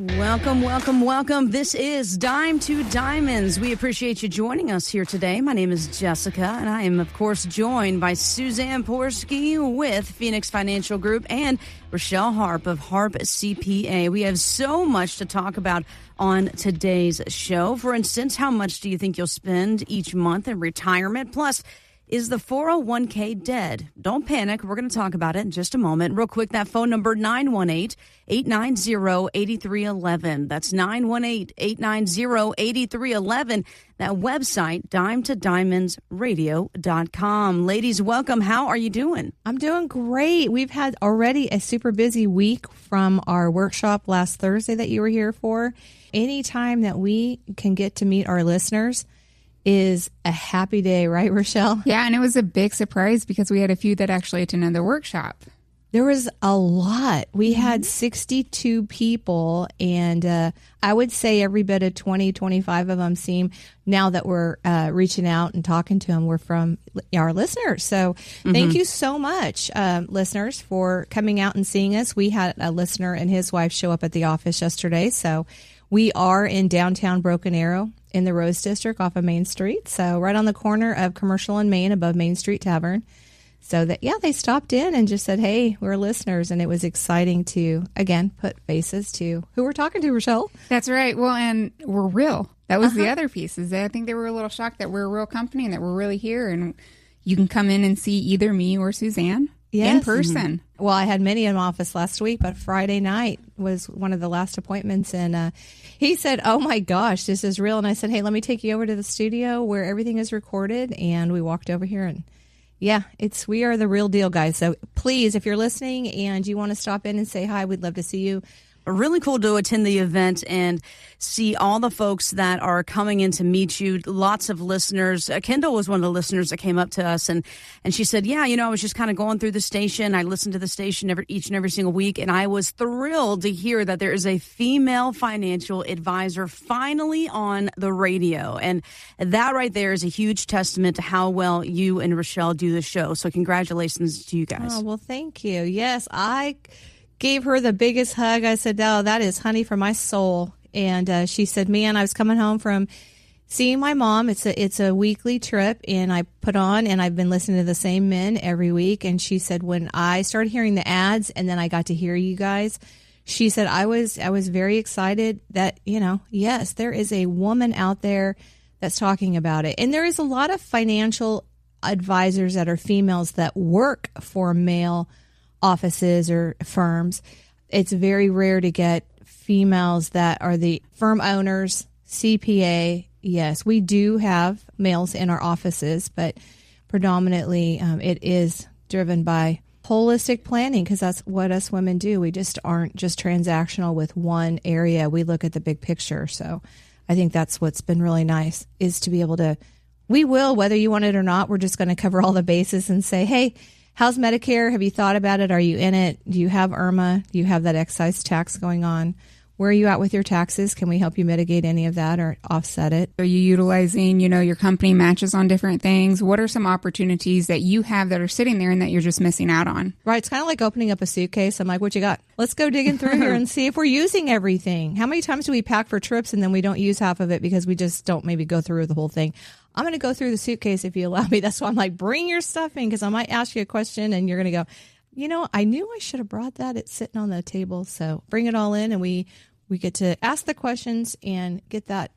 Welcome, welcome, welcome. This is Dime to Diamonds. We appreciate you joining us here today. My name is Jessica, and I am, of course, joined by Suzanne Porske with Phoenix Financial Group and Rochelle Harp of Harp CPA. We have so much to talk about on today's show. For instance, how much do you think you'll spend each month in retirement? Plus, is the 401k dead? Don't panic. We're going to talk about it in just a moment. Real quick, that phone number, 918-890-8311. That's 918-890-8311. That website, dimetodiamondsradio.com. Ladies, welcome. How are you doing? I'm doing great. We've had already a super busy week from our workshop last Thursday that you were here for. Anytime that we can get to meet our listeners is a happy day, right, Rochelle? Yeah, and it was a big surprise because we had a few that actually attended the workshop. There was a lot. We had 62 people, and I would say every bit of 20, 25 of them seem, now that we're reaching out and talking to them, we're from our listeners. So thank you so much, listeners, for coming out and seeing us. We had a listener and his wife show up at the office yesterday, so we are in downtown Broken Arrow in the Rose District off of Main Street. So right on the corner of Commercial and Main above Main Street Tavern. So that, yeah, they stopped in and just said, hey, we're listeners. And it was exciting to, again, put faces to who we're talking to, Rochelle. That's right. Well, and we're real. That was the other piece. Is that I think they were a little shocked that we're a real company and that we're really here. And you can come in and see either me or Suzanne in person. Well, I had many in office last week, but Friday night was one of the last appointments. And he said, oh, my gosh, this is real. And I said, hey, let me take you over to the studio where everything is recorded. And we walked over here and yeah, we are the real deal, guys. So please, if you're listening and you want to stop in and say hi, we'd love to see you. Really cool to attend the event and see all the folks that are coming in to meet you. Lots of listeners. Kendall was one of the listeners that came up to us, and she said, yeah, I was just kind of going through the station. I listened to the station each and every single week, and I was thrilled to hear that there is a female financial advisor finally on the radio. And that right there is a huge testament to how well you and Rochelle do the show. So congratulations to you guys. Oh, well, thank you. Yes, I gave her the biggest hug. I said, oh, that is honey for my soul. And she said, man, I was coming home from seeing my mom. It's a weekly trip, and I put on, and I've been listening to the same men every week. And she said, when I started hearing the ads and then I got to hear you guys, she said, I was very excited that, yes, there is a woman out there that's talking about it. And there is a lot of financial advisors that are females that work for male offices or firms. It's very rare to get females that are the firm owners, CPA. Yes, we do have males in our offices, but predominantly it is driven by holistic planning, because that's what us women do. We just aren't just transactional with one area. We look at the big picture. So I think that's what's been really nice, is to be able to, we will, whether you want it or not, we're just going to cover all the bases and say, hey, how's Medicare? Have you thought about it? Are you in it? Do you have IRMA? Do you have that excise tax going on? Where are you at with your taxes? Can we help you mitigate any of that or offset it? Are you utilizing, your company matches on different things? What are some opportunities that you have that are sitting there and that you're just missing out on? Right. It's kind of like opening up a suitcase. I'm like, what you got? Let's go digging through here and see if we're using everything. How many times do we pack for trips and then we don't use half of it because we just don't maybe go through the whole thing? I'm going to go through the suitcase if you allow me. That's why I'm like, bring your stuff in, because I might ask you a question and you're going to go, I knew I should have brought that. It's sitting on the table. So bring it all in, and we get to ask the questions and get that,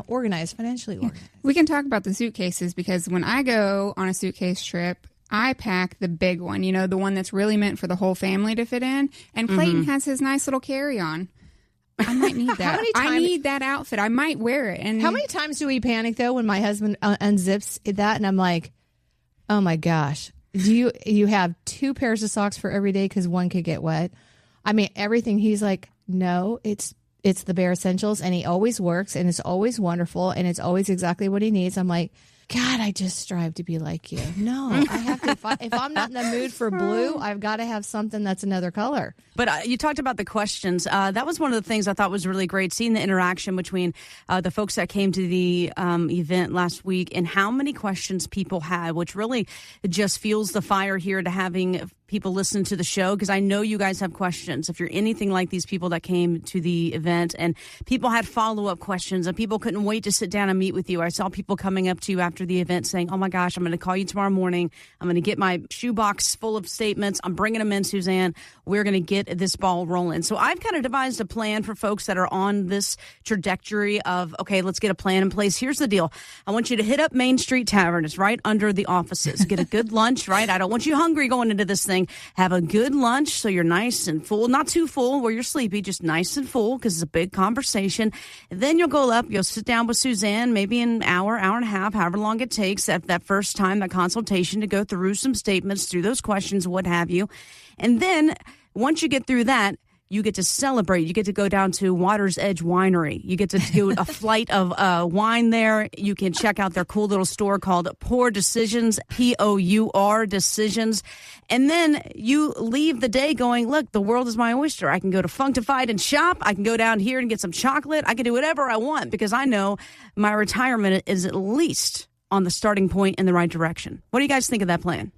organized, financially organized. We can talk about the suitcases, because when I go on a suitcase trip, I pack the big one, the one that's really meant for the whole family to fit in. And Clayton has his nice little carry-on. I might need that. I need that outfit. I might wear it. And how many times do we panic, though, when my husband unzips that and I'm like, oh, my gosh. Do you have 2 pairs of socks for every day because one could get wet? I mean, everything. He's like, no, it's the bare essentials, and he always works, and it's always wonderful, and it's always exactly what he needs. I'm like, God, I just strive to be like you. No, I have to. If I'm not in the mood for blue, I've got to have something that's another color. But you talked about the questions. That was one of the things I thought was really great, seeing the interaction between the folks that came to the event last week and how many questions people had, which really just fuels the fire here to having people listen to the show, because I know you guys have questions. If you're anything like these people that came to the event and people had follow-up questions and people couldn't wait to sit down and meet with you. I saw people coming up to you after the event saying, oh my gosh, I'm going to call you tomorrow morning. I'm going to get my shoebox full of statements. I'm bringing them in, Suzanne. We're going to get this ball rolling. So I've kind of devised a plan for folks that are on this trajectory of, okay, let's get a plan in place. Here's the deal. I want you to hit up Main Street Tavern. It's right under the offices. Get a good lunch, right? I don't want you hungry going into this thing. Have a good lunch so you're nice and full. Not too full where you're sleepy, just nice and full, because it's a big conversation. And then you'll go up, you'll sit down with Suzanne, maybe an hour, hour and a half, however long it takes at that first time, that consultation, to go through some statements, through those questions, what have you. And then once you get through that, you get to celebrate. You get to go down to Water's Edge Winery. You get to do a flight of wine there. You can check out their cool little store called Pour Decisions, Pour Decisions. And then you leave the day going, look, the world is my oyster. I can go to Functified and shop. I can go down here and get some chocolate. I can do whatever I want, because I know my retirement is at least on the starting point in the right direction. What do you guys think of that plan?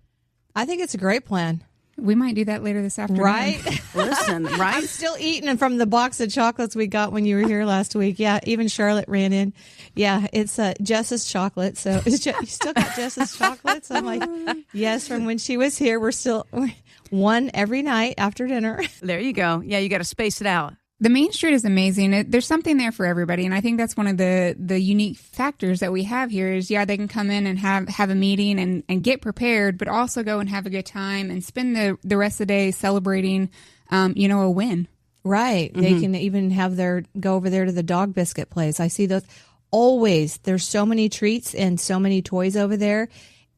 I think it's a great plan. We might do that later this afternoon. Right? Listen, right? I'm still eating from the box of chocolates we got when you were here last week. Yeah, even Charlotte ran in. Yeah, it's Jess's chocolate. So you still got Jess's chocolates? I'm like, yes, from when she was here. We're still one every night after dinner. There you go. Yeah, you got to space it out. The Main Street is amazing. There's something there for everybody, and I think that's one of the unique factors that we have here is, yeah, they can come in and have a meeting and get prepared, but also go and have a good time and spend the rest of the day celebrating, a win. Right. Mm-hmm. They can even go over there to the dog biscuit place. I see those always. There's so many treats and so many toys over there,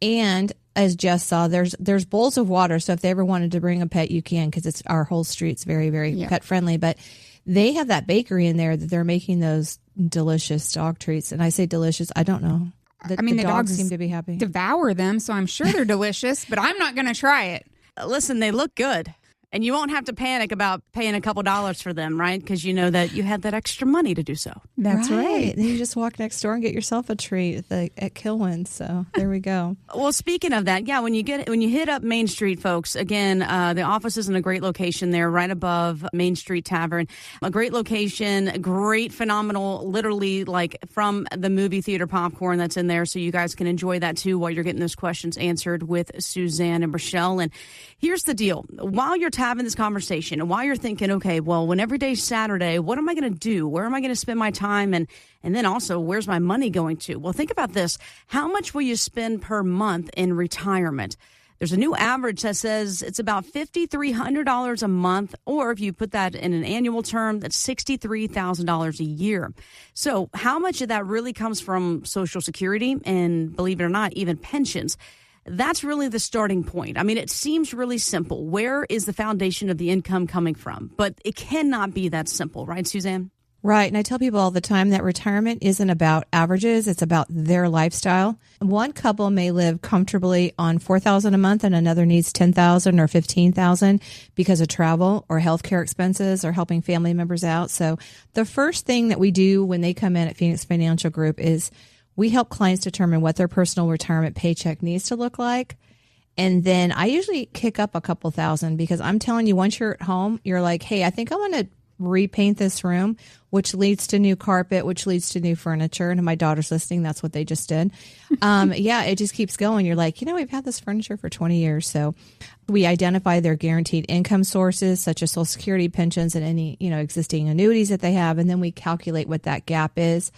and as Jess saw, there's bowls of water. So if they ever wanted to bring a pet, you can, because it's our whole street's very, very pet friendly. But they have that bakery in there that they're making those delicious dog treats. And I say delicious, I don't know. The dogs seem to be happy. Devour them, so I'm sure they're delicious, but I'm not going to try it. Listen, they look good. And you won't have to panic about paying a couple dollars for them, right? Because you know that you had that extra money to do so. That's right. Then you just walk next door and get yourself a treat at Kilwin. So there we go. Well, speaking of that, yeah, when you hit up Main Street, folks, again, the office is in a great location there, right above Main Street Tavern. A great location, great, phenomenal, literally like from the movie theater popcorn that's in there. So you guys can enjoy that too while you're getting those questions answered with Suzanne and Rochelle. And here's the deal. While you're having this conversation and while you're thinking, okay, well, when every day's Saturday, what am I going to do? Where am I going to spend my time? And then also, where's my money going to? Well, think about this. How much will you spend per month in retirement? There's a new average that says it's about $5,300 a month, or if you put that in an annual term, that's $63,000 a year. So how much of that really comes from Social Security and, believe it or not, even pensions? That's really the starting point. I mean, it seems really simple. Where is the foundation of the income coming from? But it cannot be that simple, right, Suzanne? Right. And I tell people all the time that retirement isn't about averages. It's about their lifestyle. One couple may live comfortably on $4,000 a month and another needs $10,000 or $15,000 because of travel or healthcare expenses or helping family members out. So the first thing that we do when they come in at Phoenix Financial Group is we help clients determine what their personal retirement paycheck needs to look like. And then I usually kick up a couple thousand, because I'm telling you, once you're at home, you're like, hey, I think I want to repaint this room, which leads to new carpet, which leads to new furniture. And if my daughter's listening, that's what they just did. Yeah, it just keeps going. You're like, we've had this furniture for 20 years. So we identify their guaranteed income sources, such as Social Security, pensions, and any, existing annuities that they have. And then we calculate what that gap is.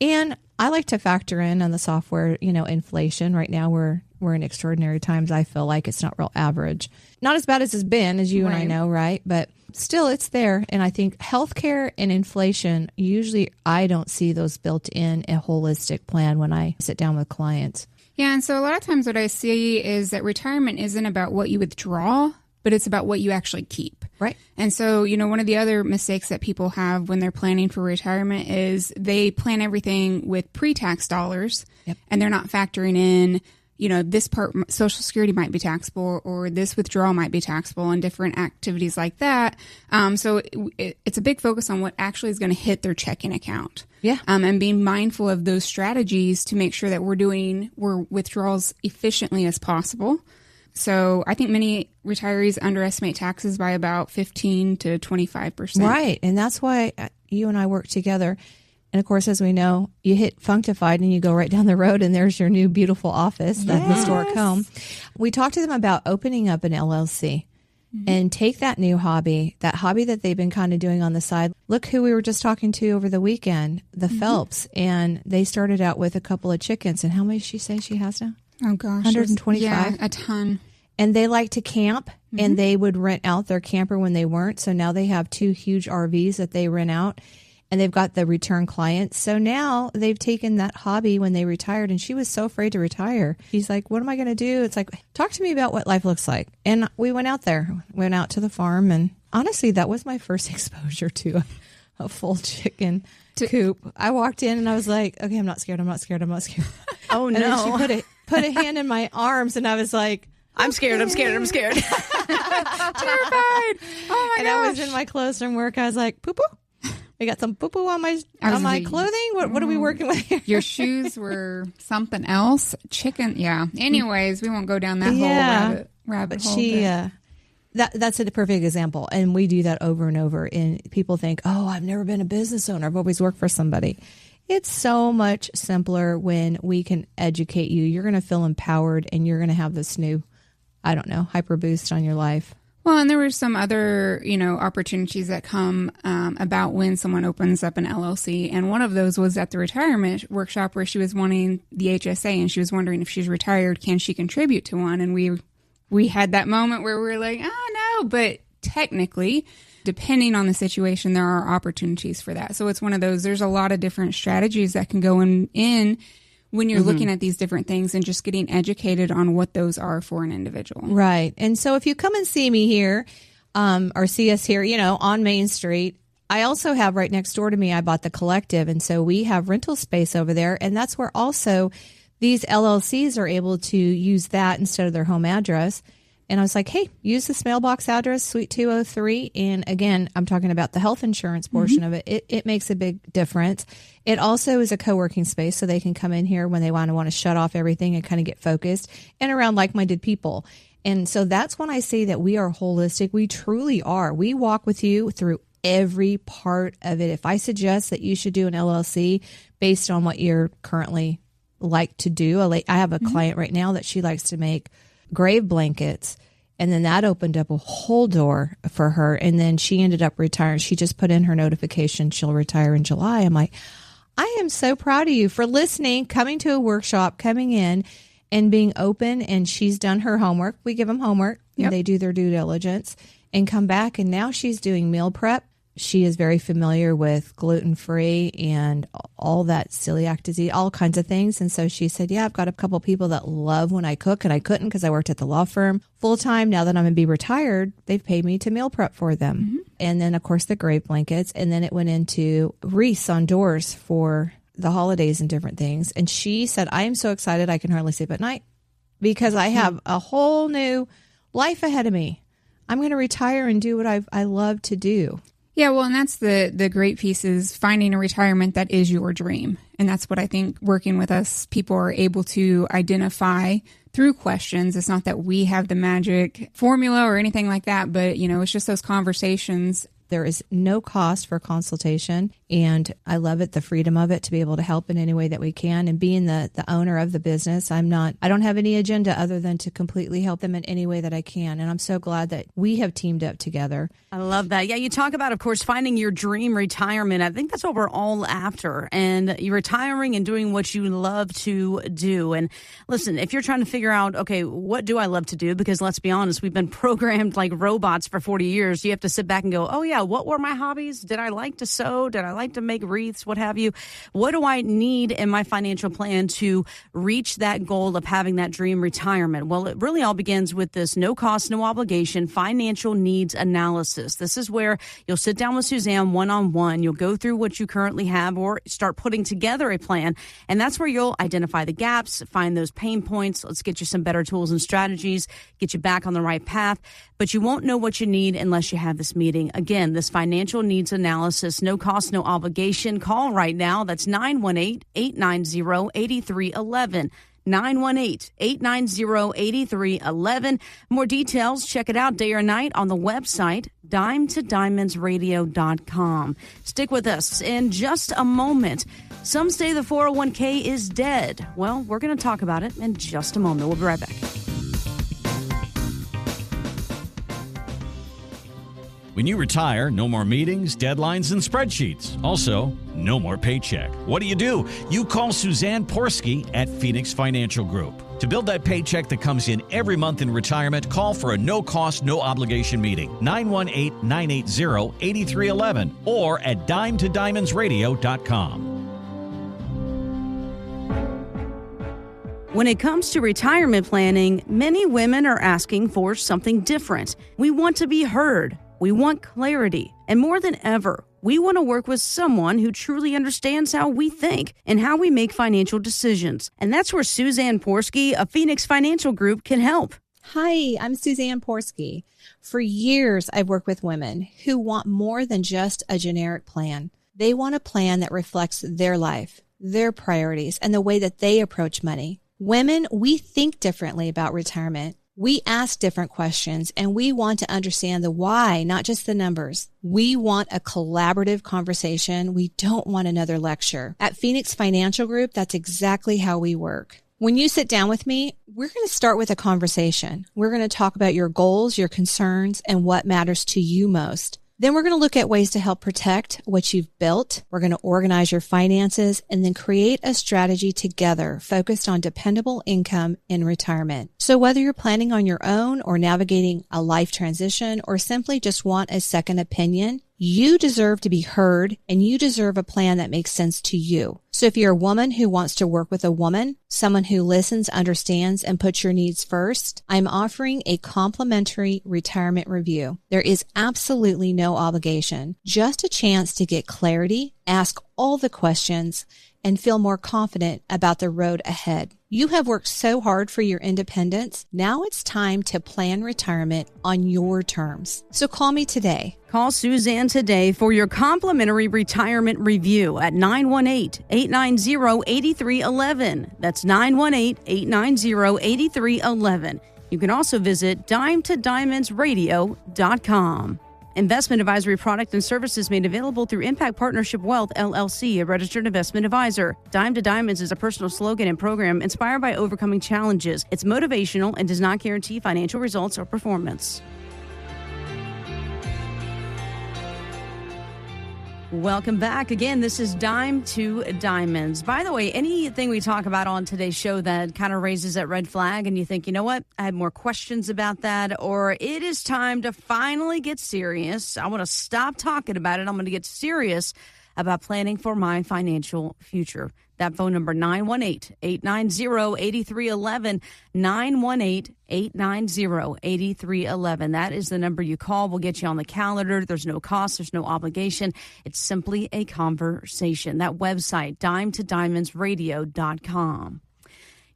And I like to factor in on the software, inflation. Right now we're in extraordinary times. I feel like it's not real average. Not as bad as it's been, as you and I know, right? But still, it's there. And I think healthcare and inflation, usually I don't see those built in a holistic plan when I sit down with clients. Yeah, and so a lot of times what I see is that retirement isn't about what you withdraw, but it's about what you actually keep. Right. And so, one of the other mistakes that people have when they're planning for retirement is they plan everything with pre-tax dollars, and they're not factoring in, this part, Social Security might be taxable, or this withdrawal might be taxable, and different activities like that. So it's a big focus on what actually is going to hit their checking account. Yeah. And being mindful of those strategies to make sure that we're withdrawals efficiently as possible. So I think many retirees underestimate taxes by about 15 to 25%. Right. And that's why you and I work together. And of course, as we know, you hit Functified and you go right down the road and there's your new beautiful office, the historic home. We talked to them about opening up an LLC and take that new hobby, that hobby that they've been kind of doing on the side. Look who we were just talking to over the weekend, the Phelps. And they started out with a couple of chickens. And how many did she say she has now? Oh, gosh. 125? Yeah, a ton. And they like to camp, and they would rent out their camper when they weren't. So now they have 2 huge RVs that they rent out. And they've got the return clients. So now they've taken that hobby when they retired. And she was so afraid to retire. She's like, what am I going to do? It's like, talk to me about what life looks like. And we went out there, went out to the farm. And honestly, that was my first exposure to a full chicken coop. I walked in and I was like, okay, I'm not scared. I'm not scared. I'm not scared. Oh, and no. then she put a hand in my arms and I was like, I'm scared. Terrified. Oh, my gosh. I was in my clothes from work. I was like, poo-poo. We got some poo-poo on my clothing. What are we working with here? Your shoes were something else. Chicken. Yeah. Anyways, we won't go down that whole rabbit hole. That's a perfect example. And we do that over and over. And people think, oh, I've never been a business owner. I've always worked for somebody. It's so much simpler when we can educate you. You're going to feel empowered and you're going to have this new, I don't know, hyper boost on your life. Well, and there were some other, opportunities that come about when someone opens up an LLC. And one of those was at the retirement workshop where she was wanting the HSA and she was wondering if she's retired, can she contribute to one? And we had that moment where we were like, oh, no. But technically, depending on the situation, there are opportunities for that. So it's one of those, there's a lot of different strategies that can go in when you're looking at these different things and just getting educated on what those are for an individual. Right. And so if you come and see me here or see us here, on Main Street, I also have right next door to me, I bought the Collective. And so we have rental space over there. And that's where also these LLCs are able to use that instead of their home address. And I was like, hey, use this mailbox address, Suite 203. And again, I'm talking about the health insurance portion of it. It makes a big difference. It also is a co-working space, so they can come in here when they want to shut off everything and kind of get focused and around like-minded people. And so that's when I say that we are holistic. We truly are. We walk with you through every part of it. If I suggest that you should do an LLC based on what you're currently like to do, I have a client right now that she likes to make grave blankets. And then that opened up a whole door for her. And then she ended up retiring. She just put in her notification she'll retire in July. I'm like, I am so proud of you for listening, coming to a workshop, coming in and being open. And she's done her homework. We give them homework. Yep. And they do their due diligence and come back. And now she's doing meal prep. She is very familiar with gluten-free and all that celiac disease, all kinds of things. And so she said, yeah, I've got a couple people that love when I cook, and I couldn't because I worked at the law firm full-time. Now that I'm going to be retired, they've paid me to meal prep for them. And then, of course, the grave blankets. And then it went into wreaths on doors for the holidays and different things. And she said, I am so excited I can hardly sleep at night because I have a whole new life ahead of me. I'm going to retire and do what I love to do. Yeah, well, and that's the great piece is finding a retirement that is your dream. And that's what I think working with us, people are able to identify through questions. It's not that we have the magic formula or anything like that, but, it's just those conversations. There is no cost for consultation, and I love it, the freedom of it to be able to help in any way that we can. And being the owner of the business, I don't have any agenda other than to completely help them in any way that I can. And I'm so glad that we have teamed up together. I love that. Yeah, you talk about, of course, finding your dream retirement. I think that's what we're all after. And you're retiring and doing what you love to do. And listen, if you're trying to figure out, okay, what do I love to do? Because let's be honest, we've been programmed like robots for 40 years. You have to sit back and go, oh, yeah, what were my hobbies? Did I like to sew? Did I like to make wreaths? What have you? What do I need in my financial plan to reach that goal of having that dream retirement? Well, it really all begins with this no cost, no obligation financial needs analysis. This is where you'll sit down with Suzanne one-on-one. You'll go through what you currently have or start putting together a plan. And that's where you'll identify the gaps, find those pain points. Let's get you some better tools and strategies, get you back on the right path. But you won't know what you need unless you have this meeting. Again, this financial needs analysis, no cost, no obligation. Call right now. That's 918-890-8311. 918-890-8311. More details, check it out day or night on the website, dimetodiamondsradio.com. Stick with us in just a moment. Some say the 401k is dead. Well, we're going to talk about it in just a moment. We'll be right back. When you retire, no more meetings, deadlines, and spreadsheets. Also, no more paycheck. What do? You call Suzanne Porske at Phoenix Financial Group. To build that paycheck that comes in every month in retirement, call for a no-cost, no-obligation meeting. 918-980-8311 or at dimetodiamondsradio.com. When it comes to retirement planning, many women are asking for something different. We want to be heard. We want clarity. And more than ever, we want to work with someone who truly understands how we think and how we make financial decisions. And that's where Suzanne Porske of Phoenix Financial Group can help. Hi, I'm Suzanne Porske. For years, I've worked with women who want more than just a generic plan. They want a plan that reflects their life, their priorities, and the way that they approach money. Women, we think differently about retirement. We ask different questions, and we want to understand the why, not just the numbers. We want a collaborative conversation. We don't want another lecture. At Phoenix Financial Group, that's exactly how we work. When you sit down with me, we're going to start with a conversation. We're going to talk about your goals, your concerns, and what matters to you most. Then we're going to look at ways to help protect what you've built. We're going to organize your finances and then create a strategy together focused on dependable income in retirement. So whether you're planning on your own or navigating a life transition or simply just want a second opinion, you deserve to be heard and you deserve a plan that makes sense to you. So if you're a woman who wants to work with a woman, someone who listens, understands, and puts your needs first, I'm offering a complimentary retirement review. There is absolutely no obligation, just a chance to get clarity, ask all the questions, and feel more confident about the road ahead. You have worked so hard for your independence. Now it's time to plan retirement on your terms. So call me today. Call Suzanne today for your complimentary retirement review at 918-890-8311. That's 918-890-8311. You can also visit dimetodiamondsradio.com. Investment advisory product and services made available through Impact Partnership Wealth, LLC, a registered investment advisor. Dime to Diamonds is a personal slogan and program inspired by overcoming challenges. It's motivational and does not guarantee financial results or performance. Welcome back. Again, this is Dime to Diamonds. By the way, anything we talk about on today's show that kind of raises that red flag and you think, you know what, I have more questions about that, or it is time to finally get serious. I want to stop talking about it. I'm going to get serious about planning for my financial future. That phone number, 918-890-8311, 918-890-8311. That is the number you call. We'll get you on the calendar. There's no cost. There's no obligation. It's simply a conversation. That website, dimetodiamondsradio.com.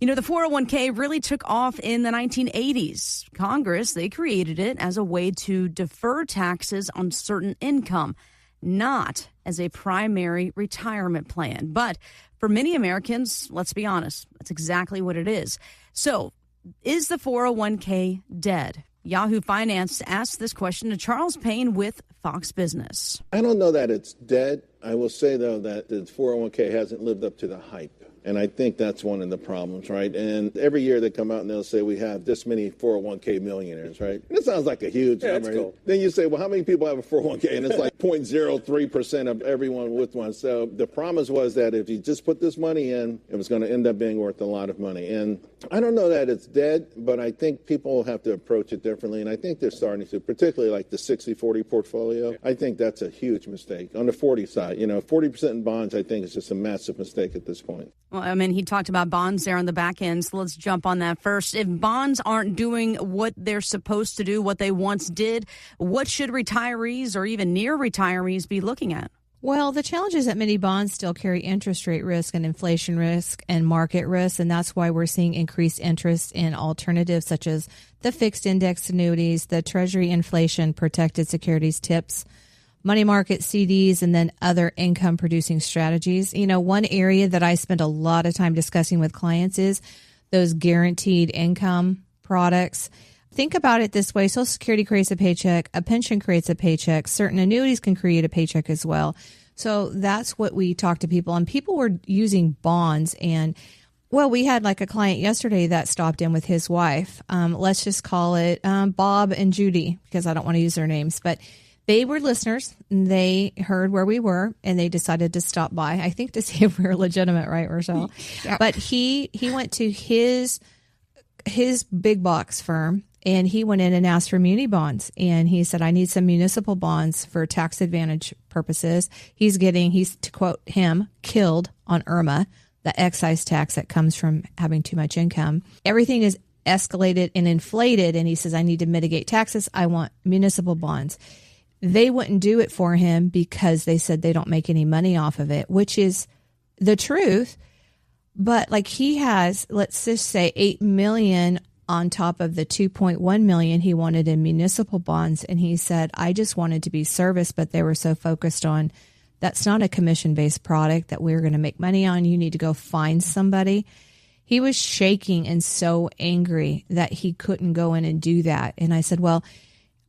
You know, the 401k really took off in the 1980s. Congress, they created it as a way to defer taxes on certain income, not as a primary retirement plan. But for many Americans, let's be honest, that's exactly what it is. So, is the 401k dead? Yahoo Finance asked this question to Charles Payne with Fox Business. I don't know that it's dead. I will say, though, that the 401k hasn't lived up to the hype. And I think that's one of the problems, right? And every year they come out and they'll say we have this many 401k millionaires, right? And it sounds like a huge number. Cool. Then you say, well, how many people have a 401k? And it's like 0.03% of everyone with one. So the promise was that if you just put this money in, it was going to end up being worth a lot of money. And I don't know that it's dead, but I think people have to approach it differently. And I think they're starting to, particularly like the 60-40 portfolio. I think that's a huge mistake. On the 40 side, 40% in bonds, I think is just a massive mistake at this point. Well, I mean, he talked about bonds there on the back end, so let's jump on that first. If bonds aren't doing what they're supposed to do, what they once did, what should retirees or even near retirees be looking at? Well, the challenge is that many bonds still carry interest rate risk and inflation risk and market risk, and that's why we're seeing increased interest in alternatives such as the fixed index annuities, the Treasury inflation protected securities TIPS, money market CDs, and then other income producing strategies. One area that I spend a lot of time discussing with clients is those guaranteed income products. Think about it this way. Social Security creates a paycheck. A pension creates a paycheck. Certain annuities can create a paycheck as well. So that's what we talk to people. And people were using bonds. And, well, we had like a client yesterday that stopped in with his wife. Let's just call it Bob and Judy, because I don't want to use their names. But they were listeners. And they heard where we were, and they decided to stop by, I think, to see if we were legitimate, right, Rochelle? Yep. But he went to his big box firm, and he went in and asked for muni bonds. And he said, I need some municipal bonds for tax advantage purposes. He's, to quote him, killed on IRMA, the excise tax that comes from having too much income. Everything is escalated and inflated. And he says, I need to mitigate taxes. I want municipal bonds. They wouldn't do it for him because they said they don't make any money off of it, which is the truth. But like he has, let's just say $8 million on top of the $2.1 million he wanted in municipal bonds. And he said, I just wanted to be serviced, but they were so focused on, that's not a commission-based product that we're going to make money on. You need to go find somebody. He was shaking and so angry that he couldn't go in and do that. And I said, well,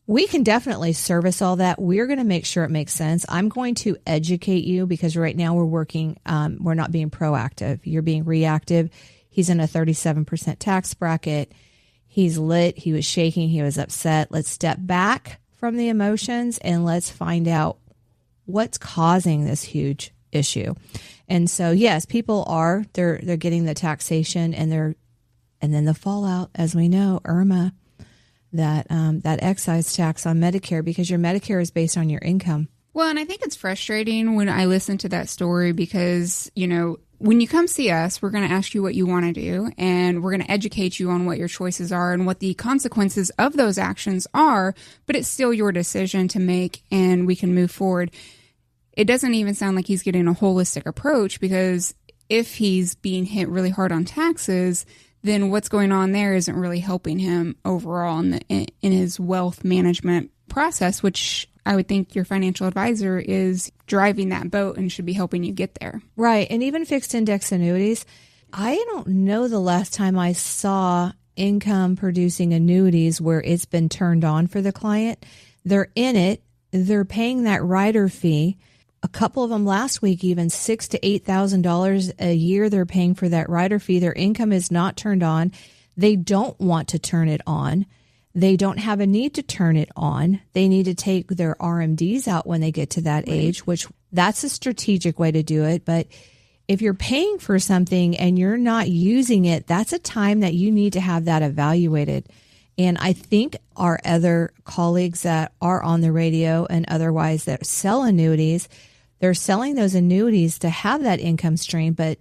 we can definitely service all that. We're going to make sure it makes sense. I'm going to educate you because right now we're working, we're not being proactive. You're being reactive. He's in a 37% tax bracket. He's lit. He was shaking. He was upset. Let's step back from the emotions and let's find out what's causing this huge issue. And so, yes, people they're getting the taxation and then the fallout, as we know, IRMA, that excise tax on Medicare, because your Medicare is based on your income. Well, and I think it's frustrating when I listen to that story because, when you come see us, we're going to ask you what you want to do, and we're going to educate you on what your choices are and what the consequences of those actions are, but it's still your decision to make, and we can move forward. It doesn't even sound like he's getting a holistic approach, because if he's being hit really hard on taxes, then what's going on there isn't really helping him overall in his wealth management process, which I would think your financial advisor is driving that boat and should be helping you get there. Right. And even fixed index annuities. I don't know the last time I saw income producing annuities where it's been turned on for the client. They're in it. They're paying that rider fee. A couple of them last week, even $6,000 to $8,000 a year they're paying for that rider fee. Their income is not turned on. They don't want to turn it on. They don't have a need to turn it on. They need to take their RMDs out when they get to that age, which that's a strategic way to do it. But if you're paying for something and you're not using it, that's a time that you need to have that evaluated. And I think our other colleagues that are on the radio and otherwise that sell annuities, they're selling those annuities to have that income stream. But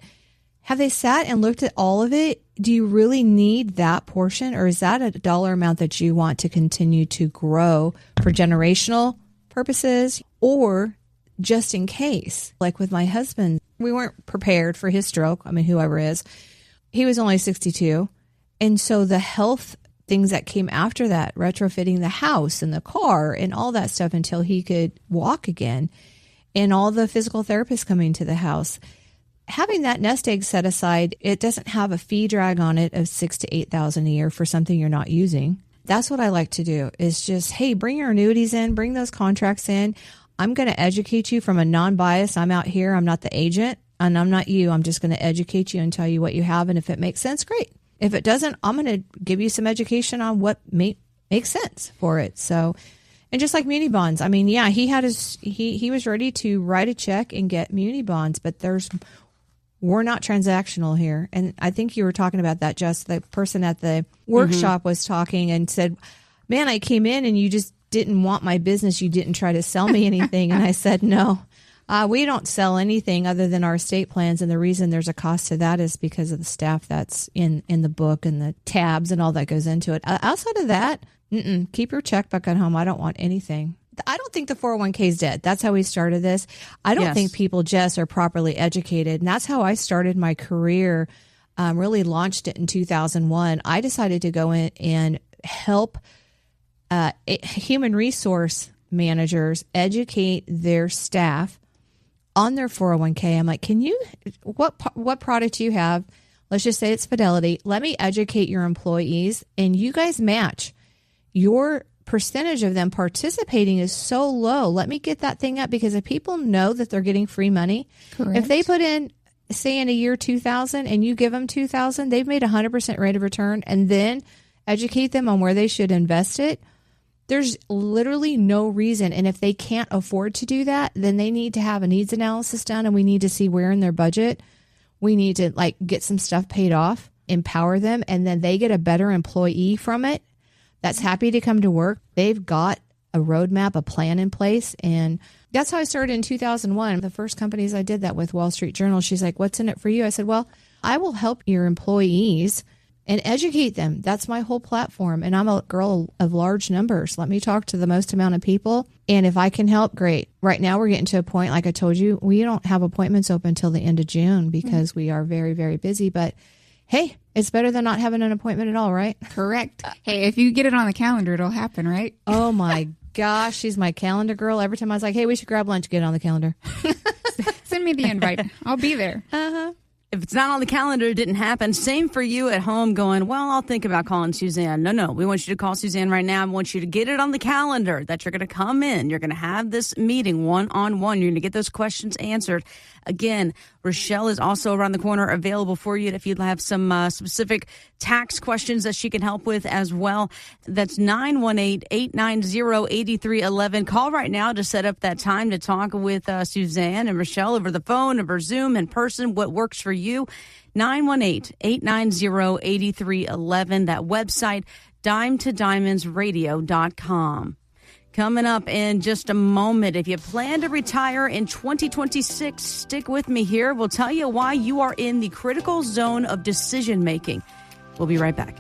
have they sat and looked at all of it? Do you really need that portion, or is that a dollar amount that you want to continue to grow for generational purposes or just in case? Like with my husband, we weren't prepared for his stroke. I mean, whoever is, he was only 62. And so the health things that came after that, retrofitting the house and the car and all that stuff until he could walk again, and all the physical therapists coming to the house. Having that nest egg set aside, it doesn't have a fee drag on it of $6,000 to $8,000 a year for something you're not using. That's what I like to do is just, hey, bring your annuities in, bring those contracts in. I'm going to educate you from a non-bias. I'm out here. I'm not the agent, and I'm not you. I'm just going to educate you and tell you what you have. And if it makes sense, great. If it doesn't, I'm going to give you some education on what makes sense for it. So, and just like muni bonds, I mean, yeah, he was ready to write a check and get muni bonds, but we're not transactional here. And I think you were talking about that, just the person at the workshop was talking and said, man, I came in and you just didn't want my business. You didn't try to sell me anything. And I said, no, we don't sell anything other than our estate plans. And the reason there's a cost to that is because of the staff that's in the book and the tabs and all that goes into it. Outside of that, keep your checkbook at home. I don't want anything. I don't think the 401k is dead. That's how we started this. I don't think people just are properly educated. And that's how I started my career, really launched it in 2001. I decided to go in and help human resource managers educate their staff on their 401k. I'm like, what product do you have? let's just say it's Fidelity. Let me educate your employees, and you guys match. Your percentage of them participating is so low. Let me get that thing up, because if people know that they're getting free money, Correct. if they put in, say in a year, 2,000 and you give them 2,000, they've made 100% rate of return, and then educate them on where they should invest it. There's literally no reason. And if they can't afford to do that, then they need to have a needs analysis done, and we need to see where in their budget we need to get some stuff paid off, empower them, and then they get a better employee from it that's happy to come to work. They've got a roadmap, a plan in place. And that's how I started in 2001. The first companies I did that with, Wall Street Journal, she's like, what's in it for you? I said, well, I will help your employees and educate them. That's my whole platform. And I'm a girl of large numbers. Let me talk to the most amount of people. And if I can help, great. Right now, we're getting to a point, like I told you, we don't have appointments open until the end of June because we are very, very busy. But hey, it's better than not having an appointment at all, right? Correct. Hey, if you get it on the calendar, it'll happen, right? Oh my gosh, she's my calendar girl. Every time I was like, hey, we should grab lunch, get it on the calendar. Send me the invite. I'll be there. If it's not on the calendar, it didn't happen. Same for you at home going, well, I'll think about calling Suzanne. No. We want you to call Suzanne right now. I want you to get it on the calendar that you're going to come in. You're going to have this meeting one-on-one. You're going to get those questions answered. Again, Rochelle is also around the corner, available for you if you'd have some specific tax questions that she can help with as well. That's 918-890-8311. Call right now to set up that time to talk with Suzanne and Rochelle over the phone, over Zoom, in person, what works for you. 918-890-8311. That website, dimetodiamondsradio.com. Coming up in just a moment, if you plan to retire in 2026, stick with me here. We'll tell you why you are in the critical zone of decision making. We'll be right back.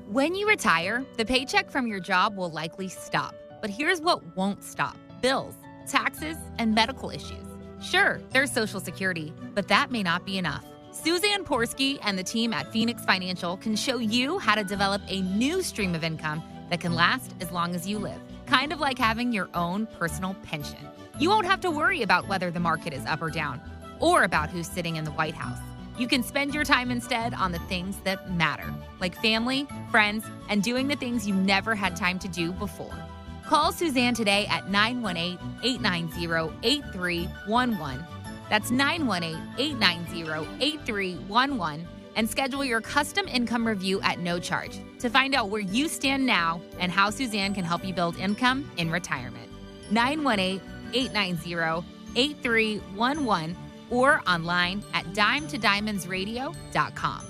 When you retire, the paycheck from your job will likely stop. But here's what won't stop: bills, taxes, and medical issues. Sure, there's Social Security, but that may not be enough. Suzanne Porske and the team at Phoenix Financial can show you how to develop a new stream of income that can last as long as you live. Kind of like having your own personal pension. You won't have to worry about whether the market is up or down, or about who's sitting in the White House. You can spend your time instead on the things that matter, like family, friends, and doing the things you never had time to do before. Call Suzanne today at 918-890-8311. That's 918-890-8311, and schedule your custom income review at no charge to find out where you stand now and how Suzanne can help you build income in retirement. 918-890-8311 or online at dimetodiamondsradio.com.